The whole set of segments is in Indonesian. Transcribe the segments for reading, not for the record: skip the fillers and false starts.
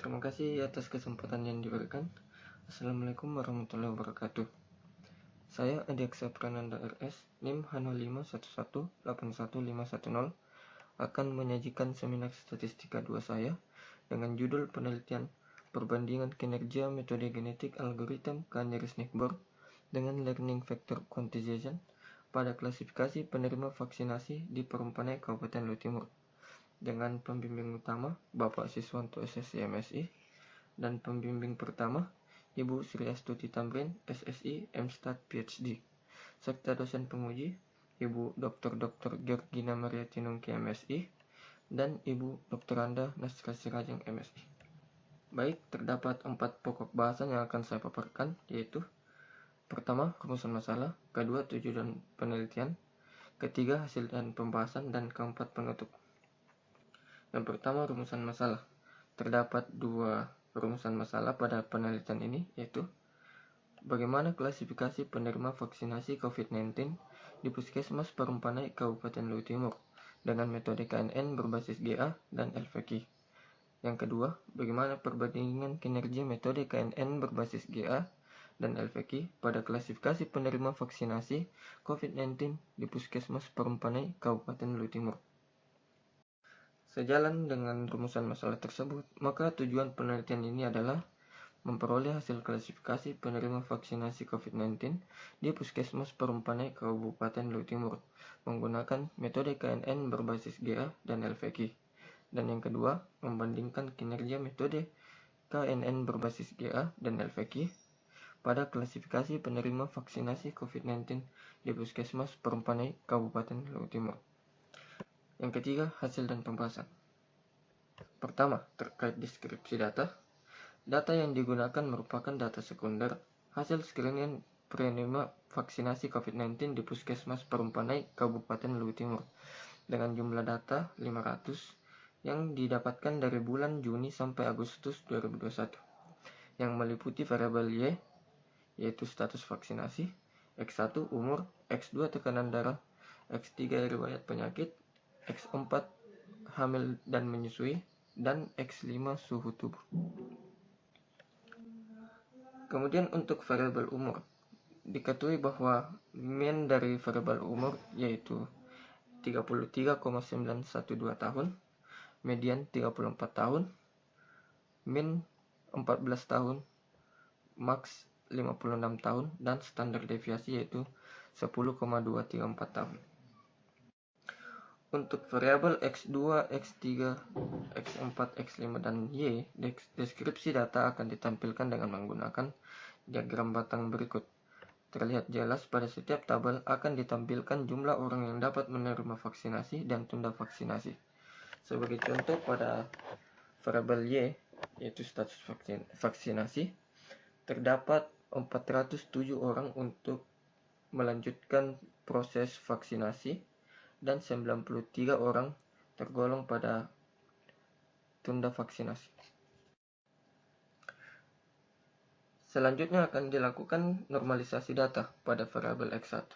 Terima kasih atas kesempatan yang diberikan. Assalamualaikum warahmatullahi wabarakatuh. Saya Adiaksa Prananda RS, NIM H0511811510, akan menyajikan seminar statistika 2 saya dengan judul penelitian perbandingan kinerja metode genetik algoritma Canyer-Snake-Borg dengan learning factor quantization pada klasifikasi penerima vaksinasi di Perumpanai Kabupaten Luhut Timur, dengan pembimbing utama Bapak Siswanto SSI MSI dan pembimbing pertama Ibu Sri Astuti Tamrin SSI MStat PhD, serta dosen penguji Ibu Dr. Georgina Mariati Nungki MSI dan Ibu Dr. Anda Nasra Sirajeng MSI. Baik, terdapat 4 pokok bahasan yang akan saya paparkan, yaitu pertama, rumusan masalah, kedua, tujuan penelitian, ketiga, hasil dan pembahasan, dan keempat, penutup. Yang pertama, rumusan masalah. Terdapat 2 rumusan masalah pada penelitian ini, yaitu bagaimana klasifikasi penerima vaksinasi COVID-19 di Puskesmas Perumpanai Kabupaten Luhut Timur dengan metode KNN berbasis GA dan LVQ. Yang kedua, bagaimana perbandingan kinerja metode KNN berbasis GA dan LVQ pada klasifikasi penerima vaksinasi COVID-19 di Puskesmas Perumpanai Kabupaten Luhut Timur. Sejalan dengan rumusan masalah tersebut, maka tujuan penelitian ini adalah memperoleh hasil klasifikasi penerima vaksinasi COVID-19 di Puskesmas Perumpanai Kabupaten Luhut Timur menggunakan metode KNN berbasis GA dan LVQ. Dan yang kedua, membandingkan kinerja metode KNN berbasis GA dan LVQ pada klasifikasi penerima vaksinasi COVID-19 di Puskesmas Perumpanai Kabupaten Luhut Timur. Yang ketiga, hasil dan pembahasan. Pertama, terkait deskripsi data. Data yang digunakan merupakan data sekunder hasil screening penerima vaksinasi COVID-19 di Puskesmas Perumpanai Kabupaten Luhut Timur dengan jumlah data 500 yang didapatkan dari bulan Juni sampai Agustus 2021 yang meliputi variabel Y, yaitu status vaksinasi, X1 umur, X2 tekanan darah, X3 riwayat penyakit, X4 hamil dan menyusui, dan X5 suhu tubuh. Kemudian untuk variabel umur, diketahui bahwa mean dari variabel umur yaitu 33,912 tahun, median 34 tahun, min 14 tahun, max 56 tahun, dan standar deviasi yaitu 10,234 tahun. Untuk variabel X2, X3, X4, X5, dan Y, deskripsi data akan ditampilkan dengan menggunakan diagram batang berikut. Terlihat jelas pada setiap tabel akan ditampilkan jumlah orang yang dapat menerima vaksinasi dan tunda vaksinasi. Sebagai contoh, pada variabel Y, yaitu status vaksinasi, terdapat 407 orang untuk melanjutkan proses vaksinasi dan 93 orang tergolong pada tunda vaksinasi. Selanjutnya akan dilakukan normalisasi data pada variabel X1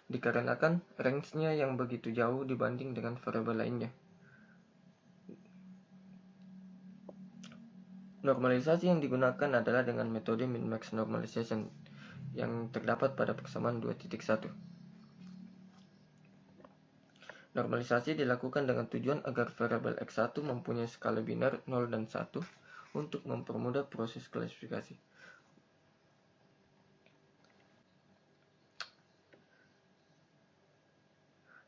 dikarenakan range-nya yang begitu jauh dibanding dengan variabel lainnya. Normalisasi yang digunakan adalah dengan metode min-max normalization yang terdapat pada persamaan 2.1. Normalisasi dilakukan dengan tujuan agar variabel X1 mempunyai skala biner 0 dan 1 untuk mempermudah proses klasifikasi.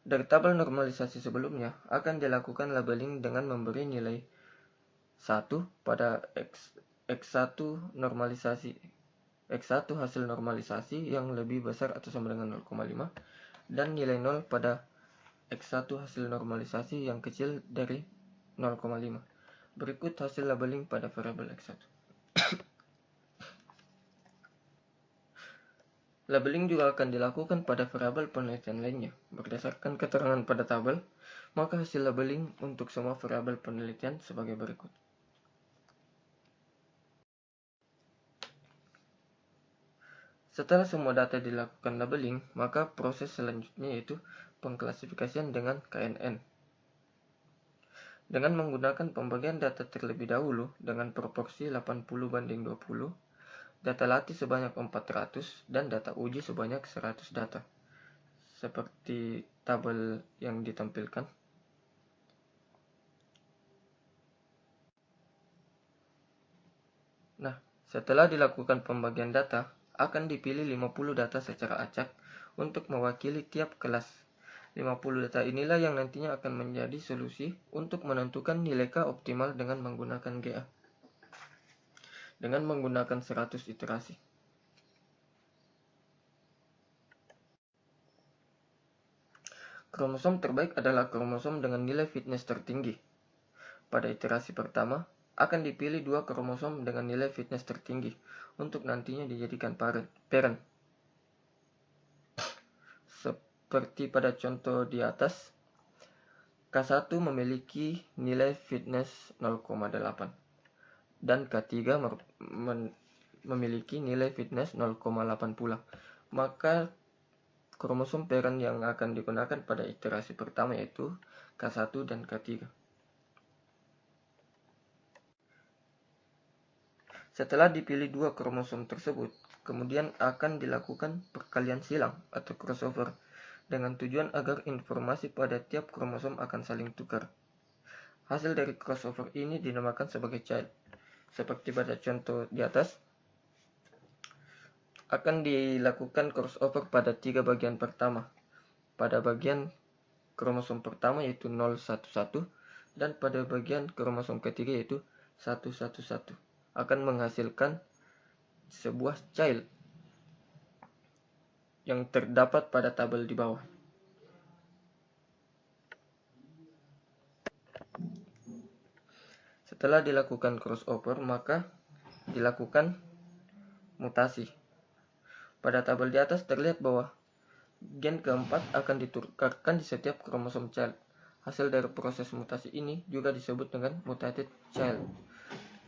Dari tabel normalisasi sebelumnya, akan dilakukan labeling dengan memberi nilai 1 pada X1 normalisasi X1 hasil normalisasi yang lebih besar atau sama dengan 0,5 dan nilai 0 pada X1 hasil normalisasi yang kecil dari 0,5. Berikut hasil labeling pada variabel X1. Labeling juga akan dilakukan pada variabel penelitian lainnya. Berdasarkan keterangan pada tabel, maka hasil labeling untuk semua variabel penelitian sebagai berikut. Setelah semua data dilakukan labeling, maka proses selanjutnya yaitu pengklasifikasian dengan KNN. Dengan menggunakan pembagian data terlebih dahulu dengan proporsi 80:20, data latih sebanyak 400 dan data uji sebanyak 100 data. Seperti tabel yang ditampilkan. Nah, setelah dilakukan pembagian data, akan dipilih 50 data secara acak untuk mewakili tiap kelas. 50 data inilah yang nantinya akan menjadi solusi untuk menentukan nilai K optimal dengan menggunakan GA. Dengan menggunakan 100 iterasi. Kromosom terbaik adalah kromosom dengan nilai fitness tertinggi. Pada iterasi pertama, akan dipilih 2 kromosom dengan nilai fitness tertinggi untuk nantinya dijadikan parent. Seperti pada contoh di atas, K1 memiliki nilai fitness 0,8 dan K3 memiliki nilai fitness 0,8 pula. Maka kromosom parent yang akan digunakan pada iterasi pertama yaitu K1 dan K3. Setelah dipilih 2 kromosom tersebut, kemudian akan dilakukan perkalian silang atau crossover dengan tujuan agar informasi pada tiap kromosom akan saling tukar. Hasil dari crossover ini dinamakan sebagai child. Seperti pada contoh di atas, akan dilakukan crossover pada 3 bagian pertama. Pada bagian kromosom pertama yaitu 011 dan pada bagian kromosom ketiga yaitu 111 akan menghasilkan sebuah child yang terdapat pada tabel di bawah. Setelah dilakukan crossover, maka dilakukan mutasi. Pada tabel di atas terlihat bahwa gen keempat akan ditukarkan di setiap kromosom child. Hasil dari proses mutasi ini juga disebut dengan mutated child.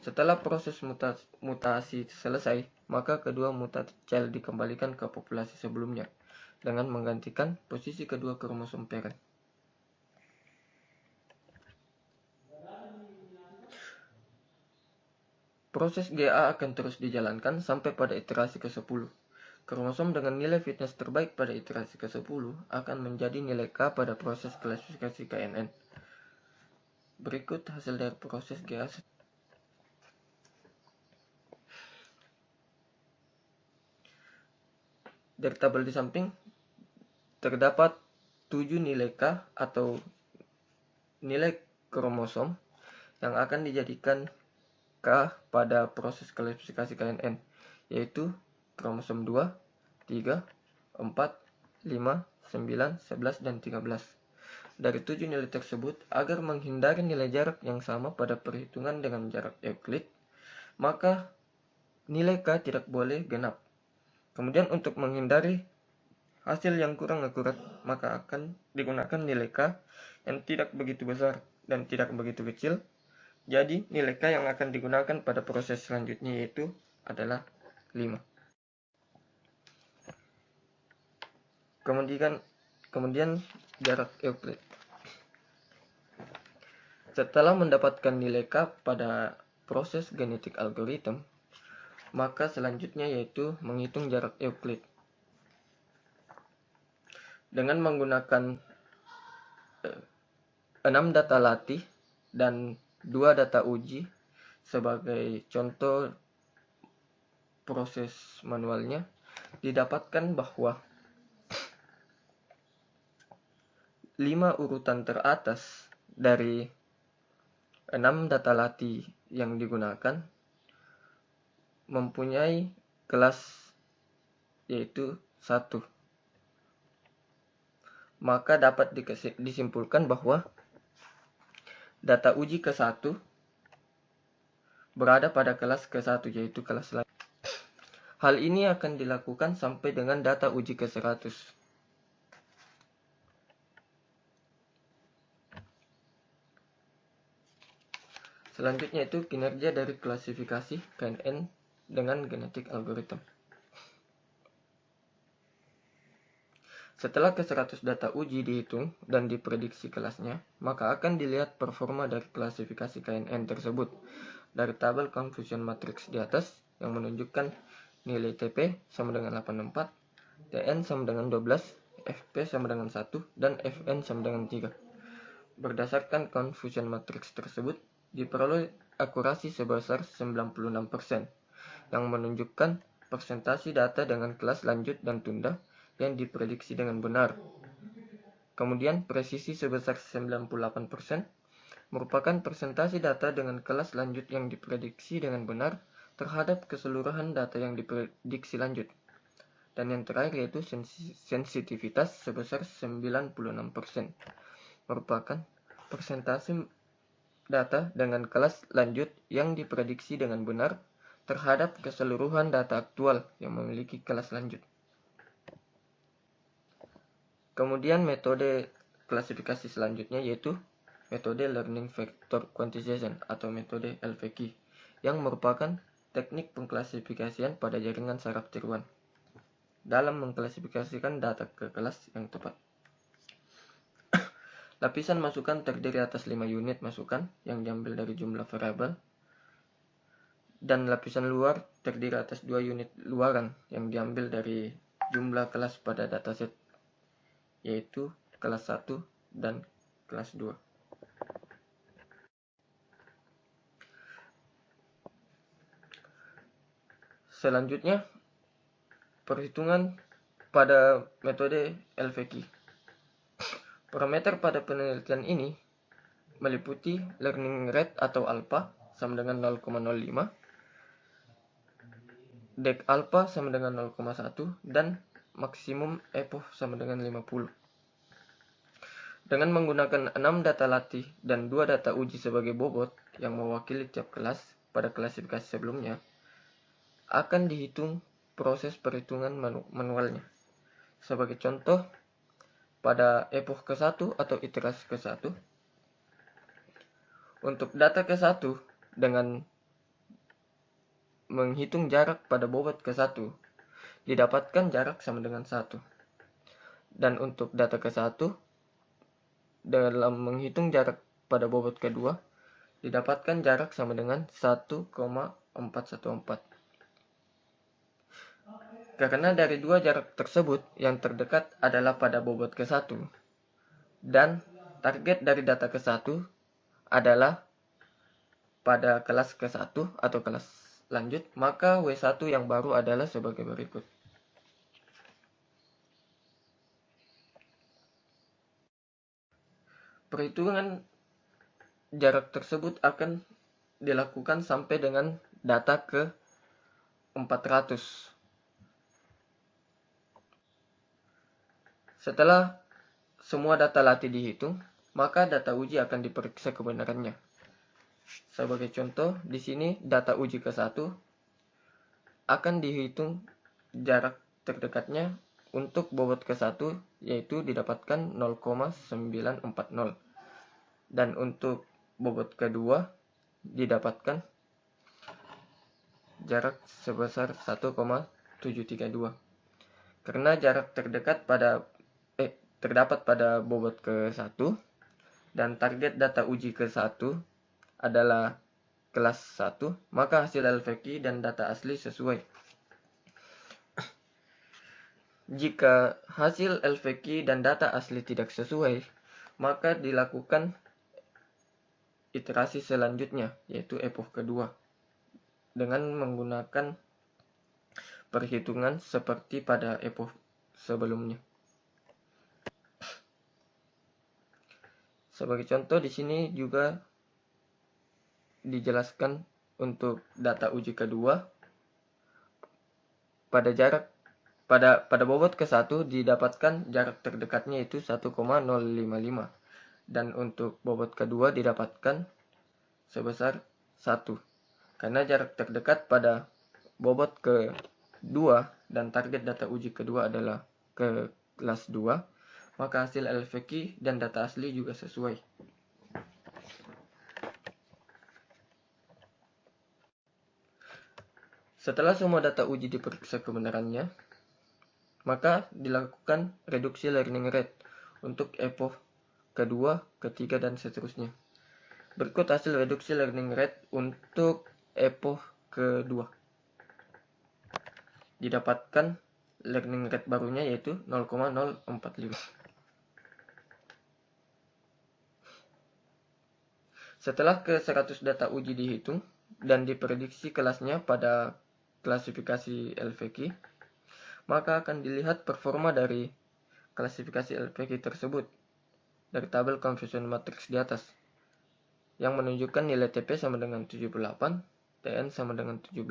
Setelah proses mutasi selesai, maka kedua mutated child dikembalikan ke populasi sebelumnya dengan menggantikan posisi kedua kromosom parent. Proses GA akan terus dijalankan sampai pada iterasi ke-10. Kromosom dengan nilai fitness terbaik pada iterasi ke-10 akan menjadi nilai K pada proses klasifikasi KNN. Berikut hasil dari proses GA. Dari tabel di samping, terdapat 7 nilai K atau nilai kromosom yang akan dijadikan K pada proses klasifikasi KNN, yaitu kromosom 2, 3, 4, 5, 9, 11, dan 13. Dari 7 nilai tersebut, agar menghindari nilai jarak yang sama pada perhitungan dengan jarak Euclid, maka nilai K tidak boleh genap. Kemudian untuk menghindari hasil yang kurang akurat, maka akan digunakan nilai K yang tidak begitu besar dan tidak begitu kecil. Jadi nilai K yang akan digunakan pada proses selanjutnya yaitu adalah 5. Kemudian jarak Euclid. Setelah mendapatkan nilai K pada proses genetik algoritma, maka selanjutnya yaitu menghitung jarak Euclid. Dengan menggunakan 6 data latih dan 2 data uji sebagai contoh proses manualnya, didapatkan bahwa 5 urutan teratas dari 6 data latih yang digunakan mempunyai kelas yaitu 1. Maka dapat disimpulkan bahwa data uji ke-1 berada pada kelas ke-1 yaitu kelas lain. Hal ini akan dilakukan sampai dengan data uji ke-100. Selanjutnya itu kinerja dari klasifikasi KNN dengan genetik algoritma. Setelah ke-100 data uji dihitung dan diprediksi kelasnya, maka akan dilihat performa dari klasifikasi KNN tersebut dari tabel confusion matrix di atas yang menunjukkan nilai TP sama dengan 84, TN sama dengan 12, FP sama dengan 1, dan FN sama dengan 3. Berdasarkan confusion matrix tersebut, diperoleh akurasi sebesar 96%, yang menunjukkan presentasi data dengan kelas lanjut dan tunda yang diprediksi dengan benar. Kemudian, presisi sebesar 98% merupakan presentasi data dengan kelas lanjut yang diprediksi dengan benar terhadap keseluruhan data yang diprediksi lanjut. Dan yang terakhir yaitu sensitivitas sebesar 96%, merupakan persentase data dengan kelas lanjut yang diprediksi dengan benar terhadap keseluruhan data aktual yang memiliki kelas lanjut. Kemudian metode klasifikasi selanjutnya yaitu metode Learning Vector Quantization atau metode LVQ, yang merupakan teknik pengklasifikasian pada jaringan saraf tiruan dalam mengklasifikasikan data ke kelas yang tepat. Lapisan masukan terdiri atas 5 unit masukan yang diambil dari jumlah variabel, dan lapisan luar terdiri atas 2 unit luaran yang diambil dari jumlah kelas pada dataset, yaitu kelas 1 dan kelas 2. Selanjutnya, perhitungan pada metode LVQ. Parameter pada penelitian ini meliputi learning rate atau alpha sama dengan 0,05, dek alpha sama dengan 0,1, dan maksimum epoch sama dengan 50. Dengan menggunakan 6 data latih dan 2 data uji sebagai bobot yang mewakili tiap kelas pada klasifikasi sebelumnya, akan dihitung proses perhitungan manualnya. Sebagai contoh, pada epoch ke-1 atau iterasi ke-1, untuk data ke-1 dengan menghitung jarak pada bobot ke-1, didapatkan jarak sama dengan 1. Dan untuk data ke-1, dalam menghitung jarak pada bobot kedua, didapatkan jarak sama dengan 1,414. Karena dari dua jarak tersebut, yang terdekat adalah pada bobot ke-1, dan target dari data ke-1 adalah pada kelas ke-1 atau kelas lanjut, maka W1 yang baru adalah sebagai berikut. Perhitungan jarak tersebut akan dilakukan sampai dengan data ke 400. Setelah semua data latih dihitung, maka data uji akan diperiksa kebenarannya. Sebagai contoh, di sini data uji ke-1 akan dihitung jarak terdekatnya untuk bobot ke-1, yaitu didapatkan 0,940. Dan untuk bobot kedua didapatkan jarak sebesar 1,732. Karena jarak terdekat terdapat pada bobot ke-1 dan target data uji ke-1 adalah kelas 1, maka hasil LVQ dan data asli sesuai. Jika hasil LVQ dan data asli tidak sesuai, maka dilakukan iterasi selanjutnya, yaitu epoch kedua, dengan menggunakan perhitungan seperti pada epoch sebelumnya. Sebagai contoh, di sini juga dijelaskan untuk data uji kedua pada bobot ke-1 didapatkan jarak terdekatnya itu 1,055, dan untuk bobot kedua didapatkan sebesar 1. Karena jarak terdekat pada bobot ke-2 dan target data uji kedua adalah ke kelas 2, maka hasil LVQ dan data asli juga sesuai. Setelah semua data uji diperiksa kebenarannya, maka dilakukan reduksi learning rate untuk epoch kedua, ketiga, dan seterusnya. Berikut hasil reduksi learning rate untuk epoch kedua. Didapatkan learning rate barunya yaitu 0,045. Setelah ke 100 data uji dihitung dan diprediksi kelasnya pada klasifikasi LVQ, maka akan dilihat performa dari klasifikasi LVQ tersebut dari tabel confusion matrix di atas, yang menunjukkan nilai TP sama dengan 78, TN sama dengan 17,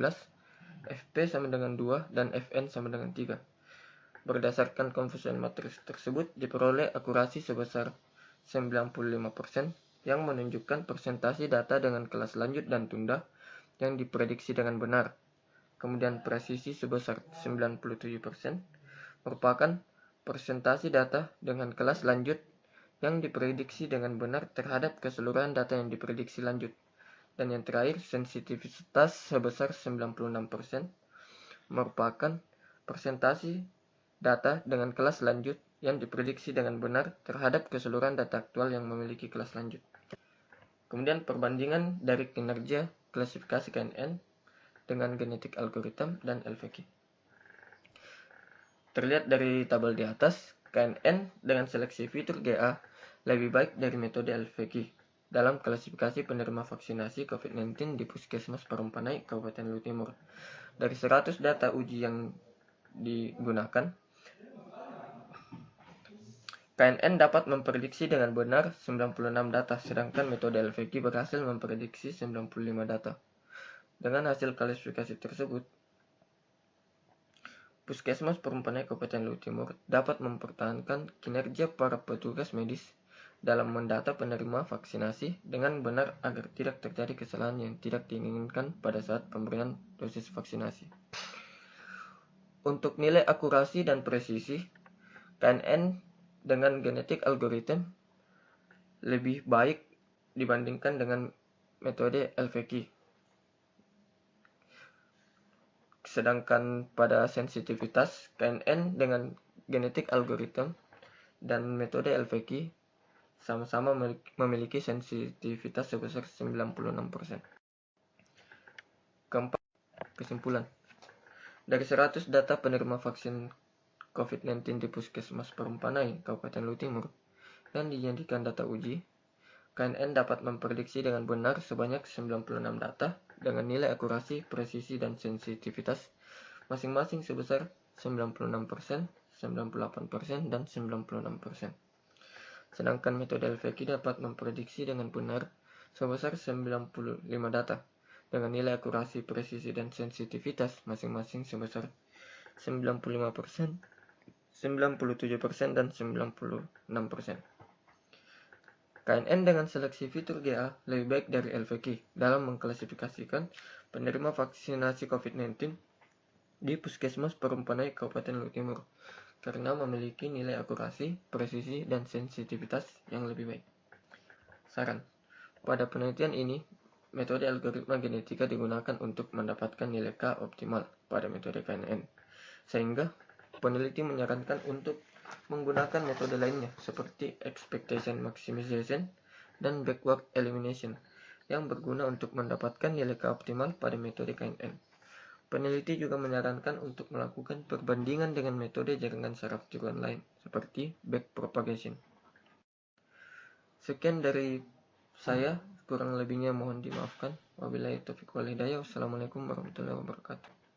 FP sama dengan 2, dan FN sama dengan 3. Berdasarkan confusion matrix tersebut diperoleh akurasi sebesar 95%, yang menunjukkan persentase data dengan kelas lanjut dan tunda yang diprediksi dengan benar. Kemudian presisi sebesar 97% merupakan persentase data dengan kelas lanjut yang diprediksi dengan benar terhadap keseluruhan data yang diprediksi lanjut. Dan yang terakhir, sensitivitas sebesar 96% merupakan persentase data dengan kelas lanjut yang diprediksi dengan benar terhadap keseluruhan data aktual yang memiliki kelas lanjut. Kemudian perbandingan dari kinerja klasifikasi KNN dengan genetik algorithm dan LVQ. Terlihat dari tabel di atas, KNN dengan seleksi fitur GA lebih baik dari metode LVQ dalam klasifikasi penerima vaksinasi COVID-19 di Puskesmas Parumpanai, Kabupaten Luwu Timur. Dari 100 data uji yang digunakan, KNN dapat memprediksi dengan benar 96 data, sedangkan metode LVQ berhasil memprediksi 95 data. Dengan hasil klasifikasi tersebut, Puskesmas Parumpanai Kabupaten Luwu Timur dapat mempertahankan kinerja para petugas medis dalam mendata penerima vaksinasi dengan benar agar tidak terjadi kesalahan yang tidak diinginkan pada saat pemberian dosis vaksinasi. Untuk nilai akurasi dan presisi, KNN dengan genetik algorithm lebih baik dibandingkan dengan metode LVQ. Sedangkan pada sensitivitas, KNN dengan genetik algorithm dan metode LVQ sama-sama memiliki sensitivitas sebesar 96%. Keempat, kesimpulan. Dari 100 data penerima vaksin COVID-19 di Puskesmas Parumpanai, Kabupaten Luwu Timur, yang dijadikan data uji, KNN dapat memprediksi dengan benar sebanyak 96 data dengan nilai akurasi, presisi, dan sensitivitas masing-masing sebesar 96%, 98%, dan 96%. Sedangkan metode LVQ dapat memprediksi dengan benar sebesar 95 data dengan nilai akurasi, presisi, dan sensitivitas masing-masing sebesar 95%, 97%, dan 96%. KNN dengan seleksi fitur GA lebih baik dari LVQ dalam mengklasifikasikan penerima vaksinasi COVID-19 di Puskesmas Parumpanai Kabupaten Luwu Timur karena memiliki nilai akurasi, presisi, dan sensitivitas yang lebih baik. Saran. Pada penelitian ini, metode algoritma genetika digunakan untuk mendapatkan nilai K optimal pada metode KNN. Sehingga peneliti menyarankan untuk menggunakan metode lainnya seperti expectation maximization dan backward elimination yang berguna untuk mendapatkan nilai K optimal pada metode KNN. Peneliti juga menyarankan untuk melakukan perbandingan dengan metode jaringan saraf tiruan lain seperti backpropagation. Sekian dari saya, kurang lebihnya mohon dimaafkan. Wabillahi taufiq wal hidayah. Wassalamualaikum warahmatullahi wabarakatuh.